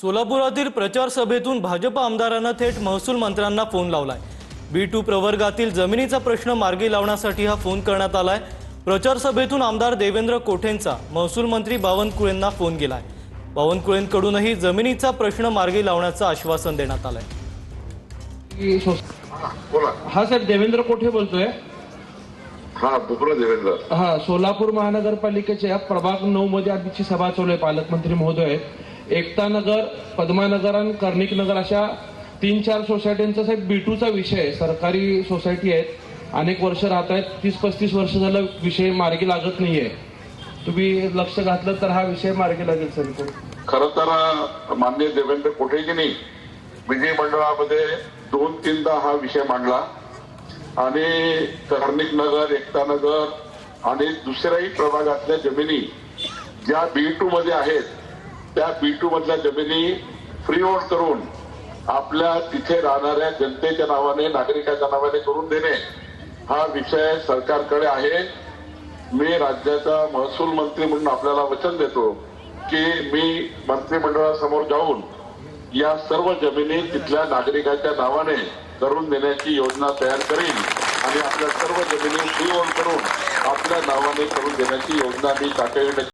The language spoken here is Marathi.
सोलापुरातील प्रचार सभेतून भाजप आमदारांना थेट महसूल मंत्र्यांना फोन लावलाय। B2 प्रवर्गातील जमिनीचा प्रश्न मार्गी लावण्यासाठी हा फोन करण्यात आलाय। प्रचार सभेतून आमदार देवेंद्र कोठेंचा महसूल मंत्री बावनकुळेंना फोन गेलाय। बावनकुळेंकडूनही जमिनीचा प्रश्न मार्गी लावण्याचं आश्वासन देण्यात आलंय। हा सर, देवेंद्र कोठे बोलतोय। हा बुकरा देवेंद्र। हा, सोलापूर महानगरपालिकेच्या प्रभाग 9 मध्ये आजची सभा चालू आहे। पालकमंत्री महोदय, एकता नगर, पद्मानगर आणि कर्णिक नगर अशा 3-4 सोसायट्यांचा साहेब B2 चा विषय, सरकारी सोसायटी आहेत, अनेक वर्ष राहत आहेत, 30-35 वर्ष झालं विषय मार्गी लागत नाहीये। तुम्ही लक्ष घातलं तर हा विषय मार्गी लागेल सर। खरं तर माननीय देवेंद्र कोठेजींनी विधिमंडळामध्ये 2-3दा हा विषय मांडला आणि कर्णिक नगर, एकता नगर आणि दुसऱ्याही प्रभागातल्या जमिनी ज्या B2 मध्ये आहेत त्या B2 मधल्या जमिनी फ्री होल्ड करून आपल्या तिथे राहणाऱ्या जनतेच्या नावाने, नागरिकाच्या नावाने करून देणे हा विषय सरकारकडे आहे। मी राज्याचा महसूल मंत्री म्हणून आपल्याला वचन देतो की मी मंत्रिमंडळासमोर जाऊन या सर्व जमिनी तिथल्या नागरिकाच्या नावाने करून देण्याची योजना तयार करीन आणि आपल्या सर्व जमिनी फ्री होल्ड करून आपल्या नावाने करून देण्याची योजना मी तातडीने